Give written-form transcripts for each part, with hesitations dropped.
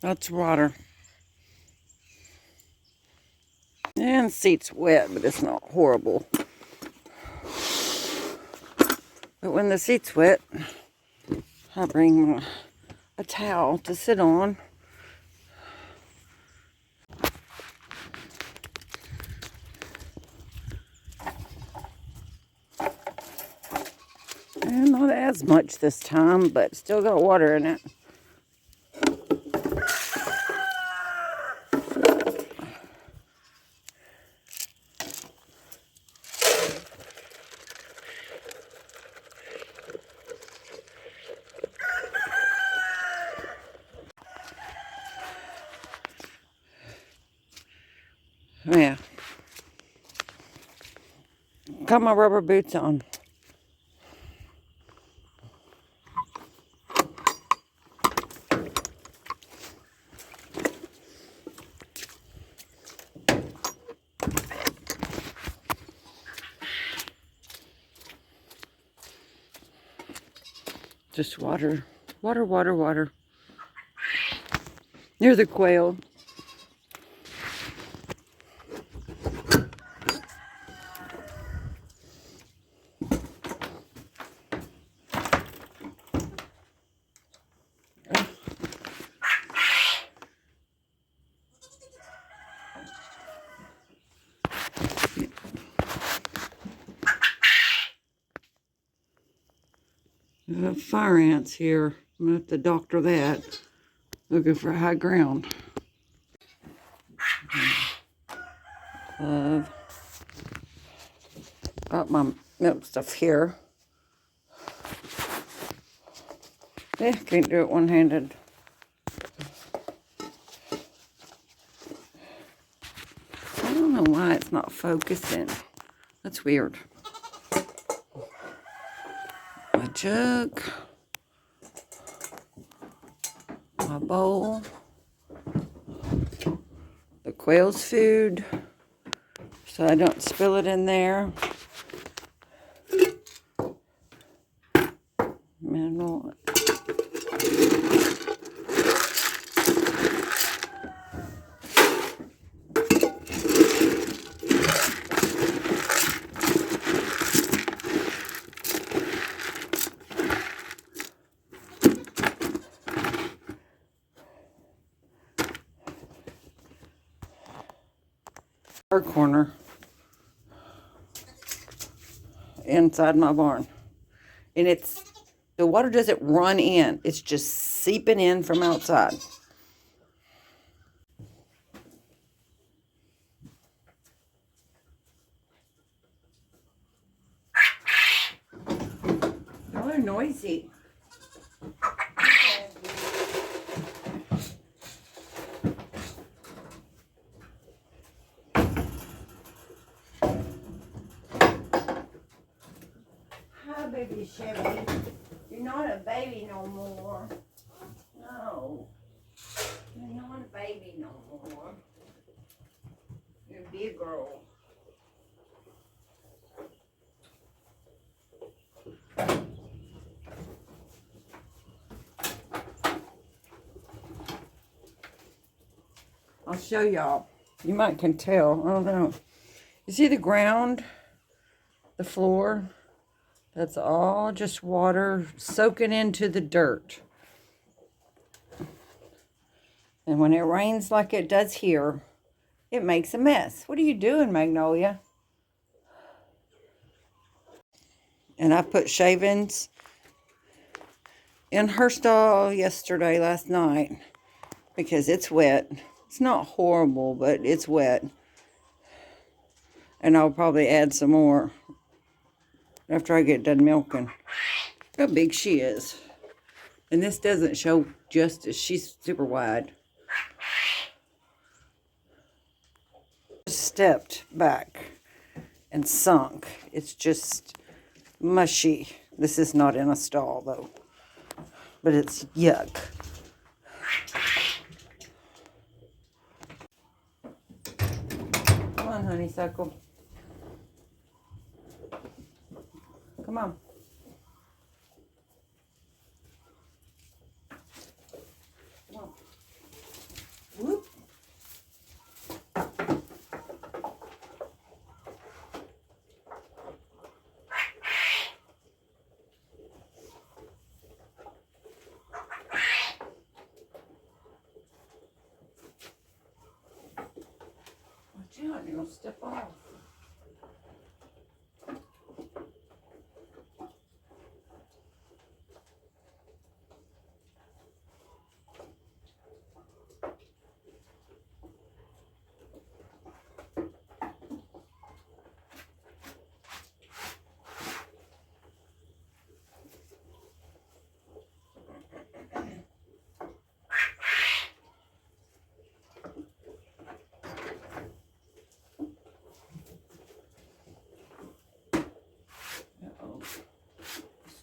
That's water. And the seat's wet, but it's not horrible. But when the seat's wet, I bring a towel to sit on. And not as much this time, but still got water in it. Yeah. Got my rubber boots on. Just water. Water, water, water. Near the quail. Fire ants here. I'm going to have to doctor that. Looking for high ground. Got my milk stuff here. Yeah, can't do it one-handed. I don't know why it's not focusing. That's weird. My jug. My bowl. The quail's food. So I don't spill it in there. Minimal. Our corner inside my barn, and the water doesn't run in, it's just seeping in from outside. Y'all are noisy. Hi, baby Chevy. You're not a baby no more. No. You're not a baby no more. You're a big girl. I'll show y'all. You might can tell. I don't know. You see the ground? The floor? That's all just water soaking into the dirt. And when it rains like it does here, it makes a mess. What are you doing, Magnolia? And I put shavings in her stall last night, because it's wet. It's not horrible, but it's wet. And I'll probably add some more after I get done milking. Look how big she is. And this doesn't show justice. She's super wide. Stepped back and sunk. It's just mushy. This is not in a stall though, but it's yuck. Come on, honeysuckle. Come on. Come on. gonna step off. Uh-oh.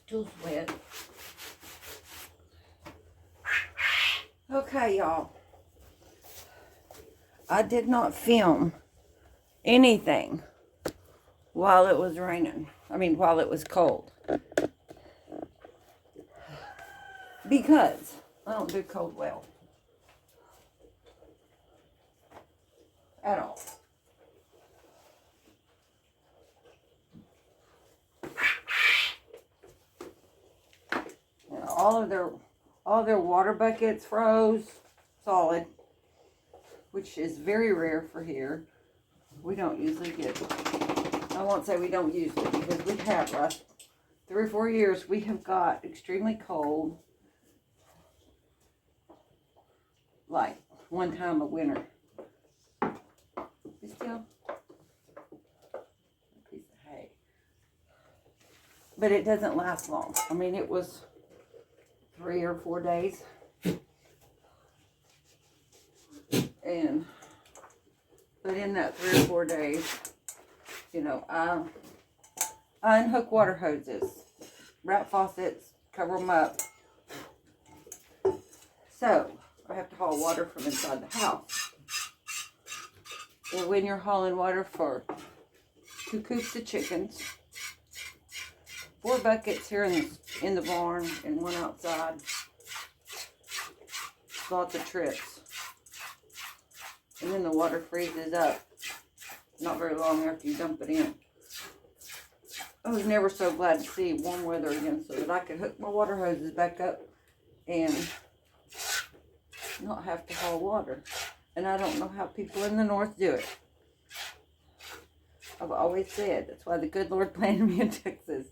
Stool's wet. Okay, y'all. I did not film anything while it was raining. I mean, while it was cold. Because I don't do cold well. At all. And all of their water buckets froze solid, which is very rare for here. We don't usually get, I won't say we don't usually, because we have last 3 or 4 years, we have got extremely cold, like one time a winter. Be still. A piece of hay. But it doesn't last long. I mean, it was 3 or 4 days. But in that 3 or 4 days, you know, I unhook water hoses, wrap faucets, cover them up. So, I have to haul water from inside the house. Well, when you're hauling water for 2 coops of chickens, 4 buckets here in the barn, and 1 outside, lots of trips. And then the water freezes up not very long after you dump it in. I was never so glad to see warm weather again so that I could hook my water hoses back up and not have to haul water. And I don't know how people in the north do it. I've always said that's why the good Lord planted me in Texas.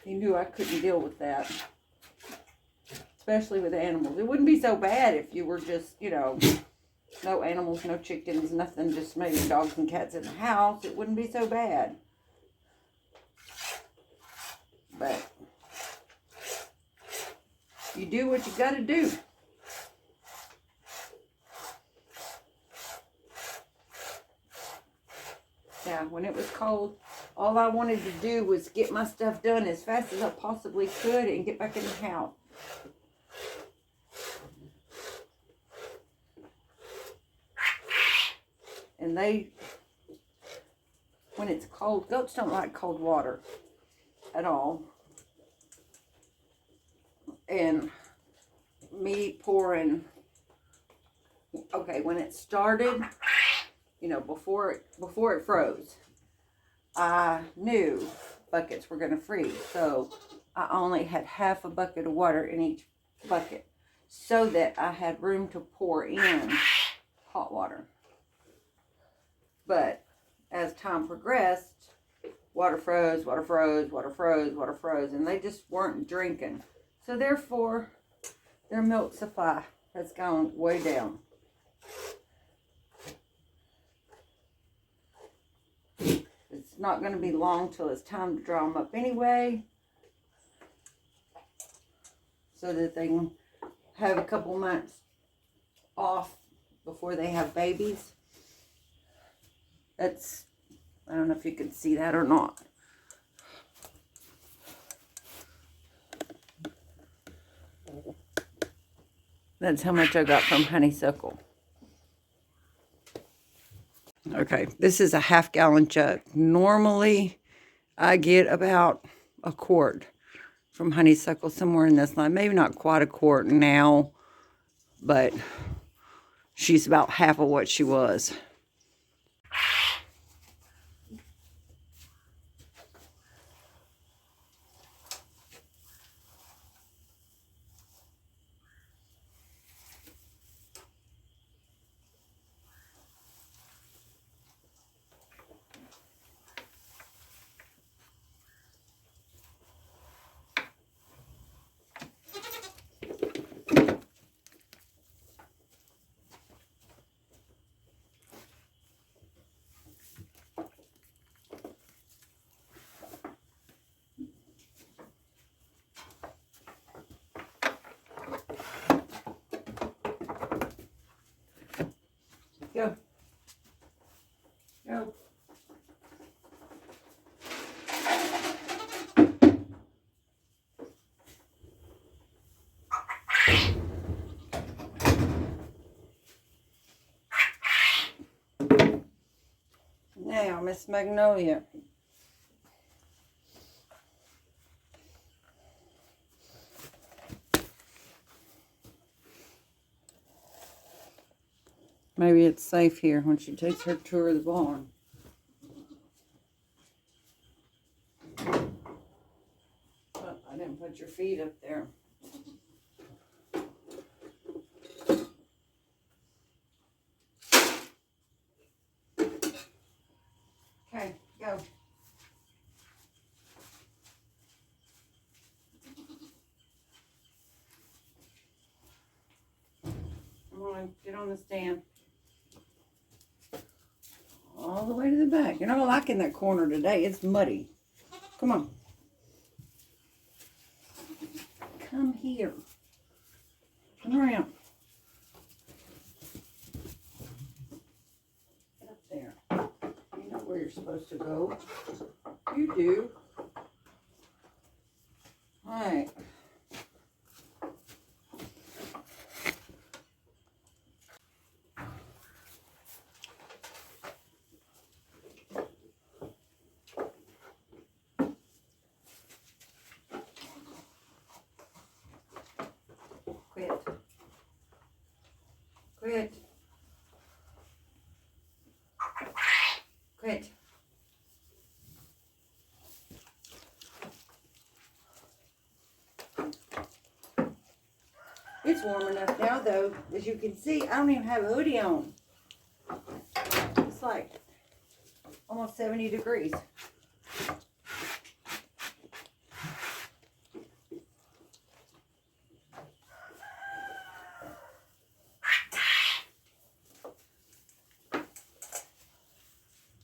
He knew I couldn't deal with that. Especially with animals. It wouldn't be so bad if you were just, you know, no animals, no chickens, nothing, just maybe dogs and cats in the house. It wouldn't be so bad. But you do what you gotta do. Yeah, when it was cold, all I wanted to do was get my stuff done as fast as I possibly could and get back in the house. And when it's cold, goats don't like cold water at all. And me pouring, okay, when it started, you know, before it froze, I knew buckets were going to freeze. So I only had half a bucket of water in each bucket so that I had room to pour in hot water. But as time progressed, water froze, and they just weren't drinking. So therefore, their milk supply has gone way down. It's not going to be long till it's time to draw them up anyway, so that they can have a couple months off before they have babies. That's, I don't know if you can see that or not. That's how much I got from honeysuckle. Okay, this is a half-gallon jug. Normally, I get about a quart from honeysuckle, somewhere in this line. Maybe not quite a quart now, but she's about half of what she was. now, Miss Magnolia. Maybe it's safe here when she takes her tour of the barn. Oh, I didn't put your feet up there. Okay, go. Come on, get on the stand. All the way to the back. You're not liking that corner today. It's muddy. Come on. Come here. Come around. Get up there. You know where you're supposed to go. You do. All right. Quit. Quit. Quit. It's warm enough now, though, as you can see. I don't even have a hoodie on. It's like almost 70 degrees.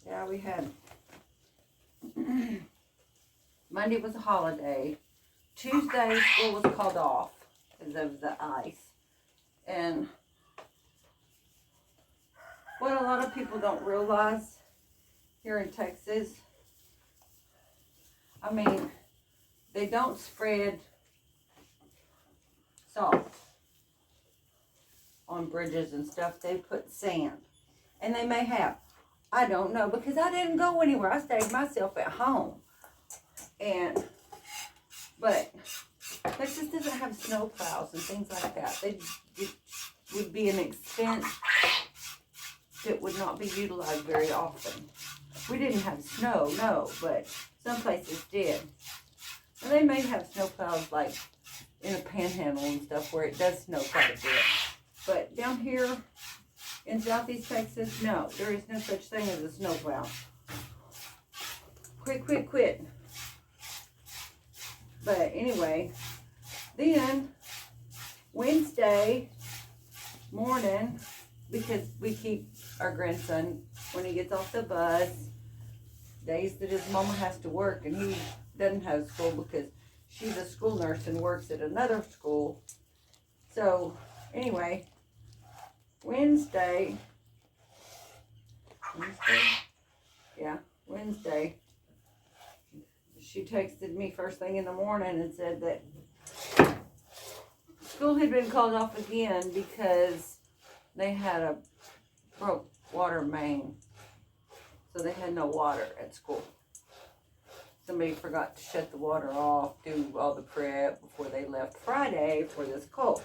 Yeah, we had Monday was a holiday. Tuesday school was called off because of the ice. And what a lot of people don't realize here in Texas, I mean, they don't spread salt on bridges and stuff. They put sand. And they may have. I don't know, because I didn't go anywhere. I stayed myself at home. But Texas doesn't have snow plows and things like that. It would be an expense that would not be utilized very often. We didn't have snow, no, but some places did. And they may have snow plows like in a panhandle and stuff where it does snow quite a bit. But down here in Southeast Texas, no, there is no such thing as a snow plow. Quit, quit, quit. But anyway, then Wednesday morning, because we keep our grandson when he gets off the bus, days that his mama has to work and he doesn't have school because she's a school nurse and works at another school. So anyway, Wednesday, she texted me first thing in the morning and said that school had been called off again because they had a broke water main. So they had no water at school. Somebody forgot to shut the water off, do all the prep before they left Friday for this cold.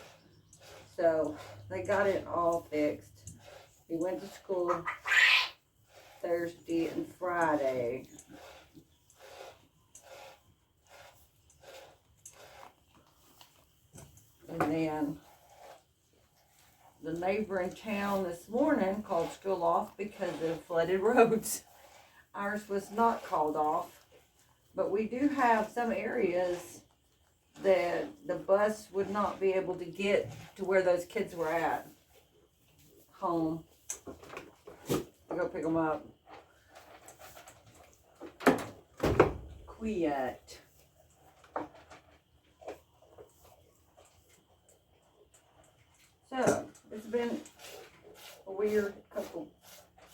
So they got it all fixed. He went to school Thursday and Friday. And then the neighboring town this morning called school off because of flooded roads. Ours was not called off, but we do have some areas that the bus would not be able to get to where those kids were at home. I'll go pick them up. Quiet. So, it's been a weird couple,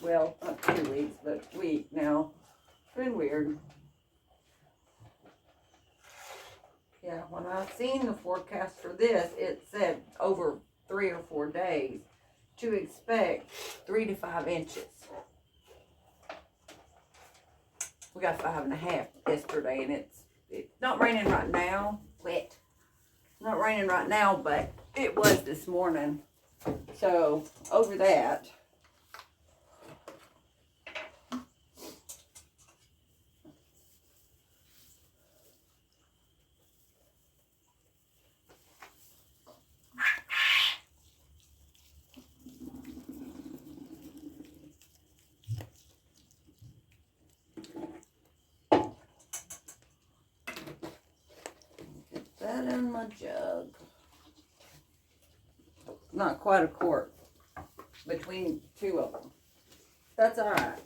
well, not 2 weeks, but week now. It's been weird. Yeah, when I seen the forecast for this, it said over 3 or 4 days to expect 3 to 5 inches. We got 5.5 yesterday, and it's not raining right now. Wet. Not raining right now, but it was this morning. So over that. That in my jug. Not quite a quart between two of them. That's all right.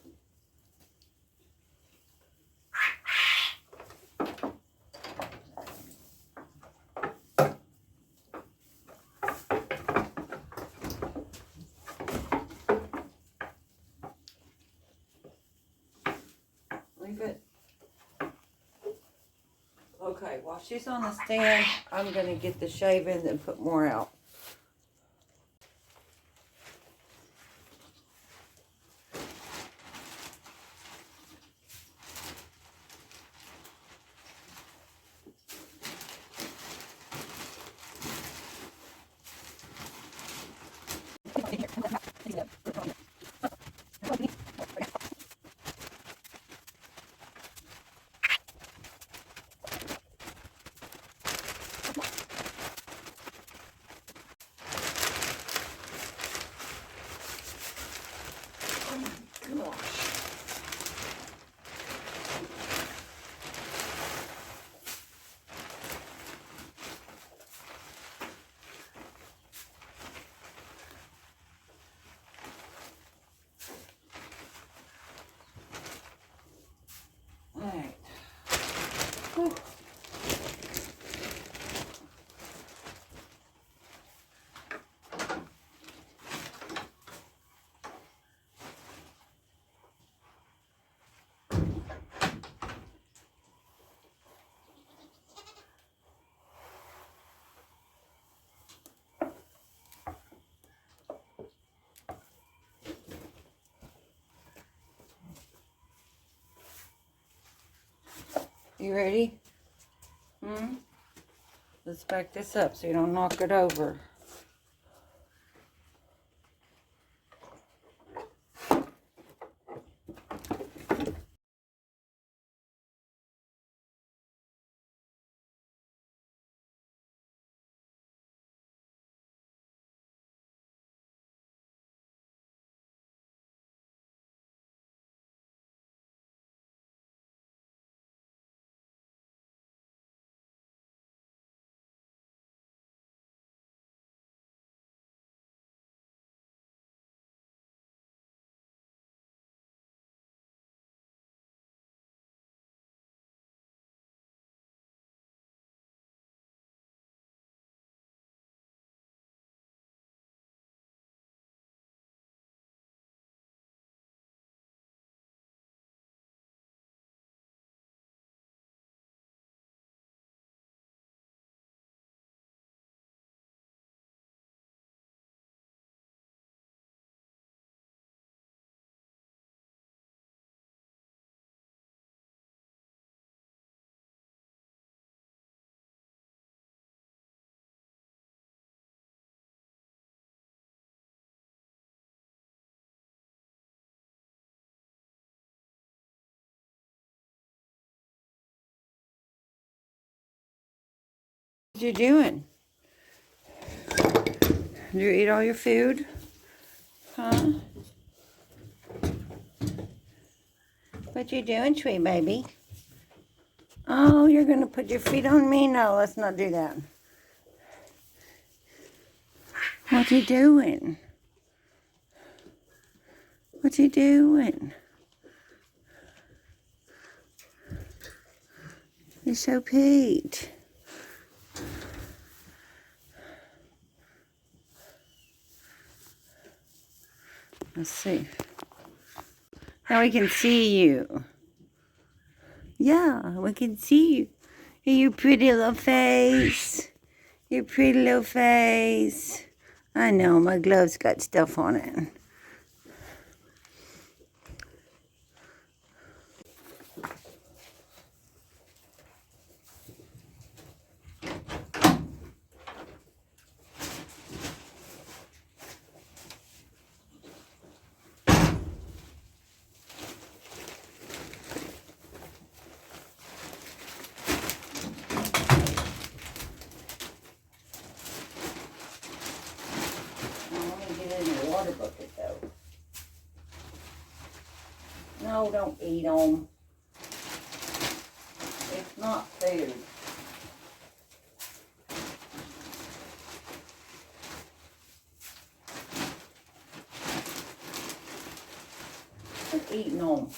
Leave it. Okay, while she's on the stand, I'm going to get the shavings and put more out. Alright. Whew. You ready? Let's back this up so you don't knock it over. What you doing? Did you eat all your food? Huh? What you doing, sweet baby? Oh, you're gonna put your feet on me? No, let's not do that. What you doing? What you doing? You're so Pete. Let's see. Now we can see you. Yeah, we can see you. Your pretty little face. Your pretty little face. I know, my gloves got stuff on it. No, don't eat them. It's not food. Quit eating them.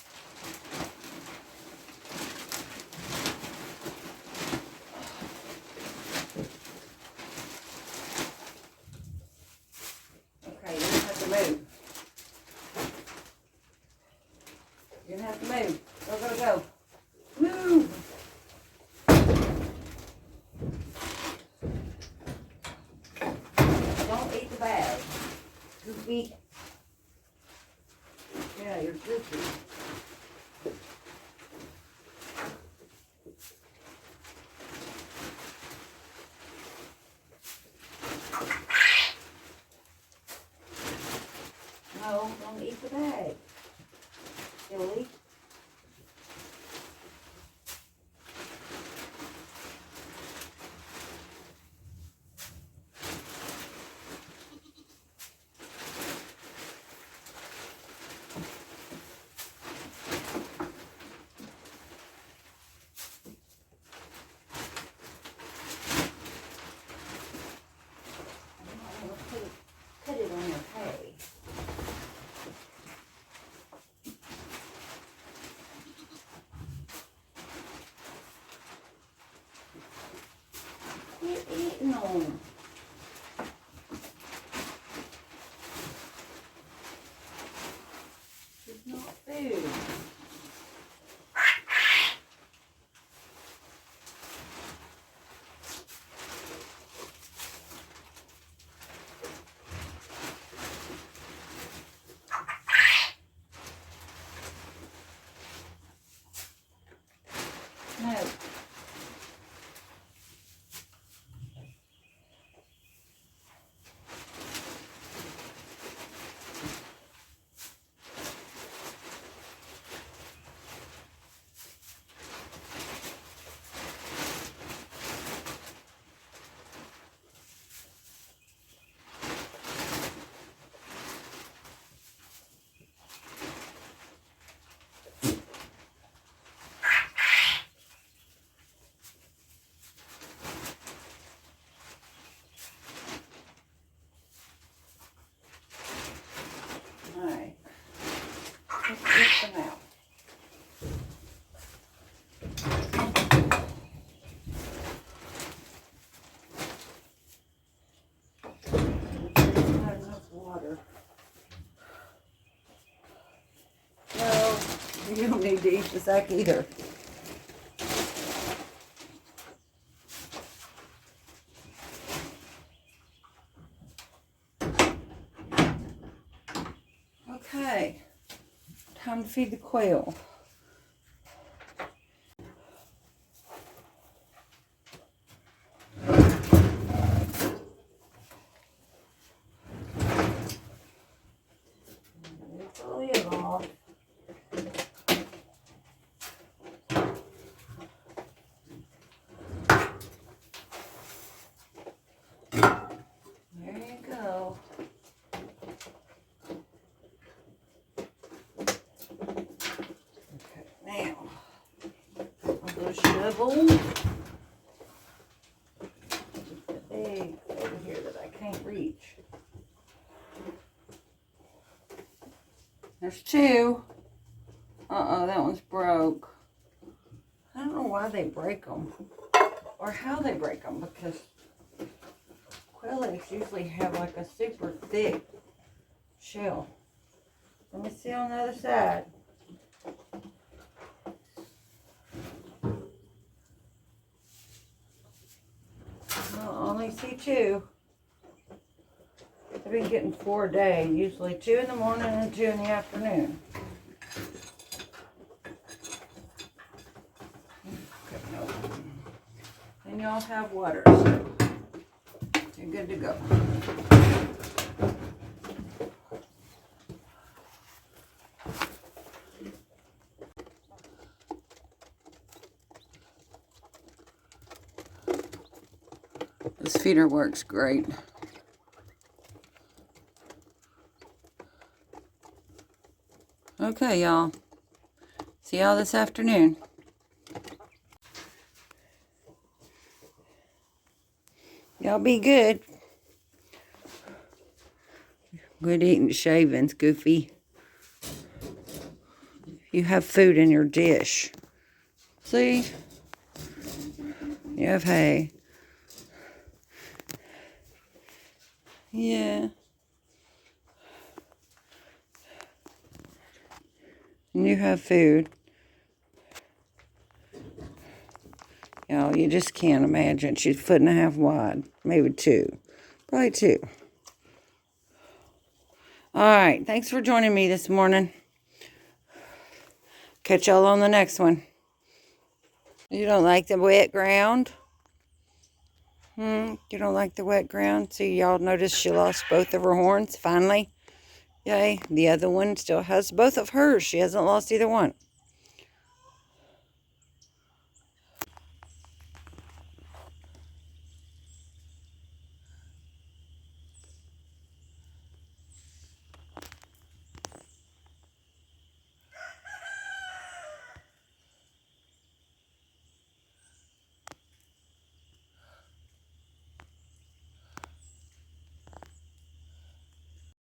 Okay, you don't have to move. You don't have to move. Go. Move. Don't eat the bag. Goofy. Yeah, you're goofy. No, don't eat the bag. Silly. Put it on your hay. Quit eating them. It's not food. No. Alright. Let's get them out. Not enough water. No, you don't need to eat the sack either. Okay, time to feed the quail. Take the lid off. There you go. Okay, now a little shovel. The egg over here that I can't reach. There's two. That one's broke. I don't know why they break them or how they break them, because quail eggs usually have like a super thick shell. Let me see on the other side. I only see two. I've been getting 4 a day, usually 2 in the morning and 2 in the afternoon. Okay, no. And y'all have water, so you're good to go. This feeder works great. Okay, y'all. See y'all this afternoon. Y'all be good. Good eating shavings, Goofy. You have food in your dish. See? You have hay. Yeah. And you have food. You know, you just can't imagine. She's 1.5 feet wide. Maybe 2. Probably 2. Alright, thanks for joining me this morning. Catch y'all on the next one. You don't like the wet ground? You don't like the wet ground? See, y'all noticed she lost both of her horns finally? Yay. The other one still has both of hers. She hasn't lost either one.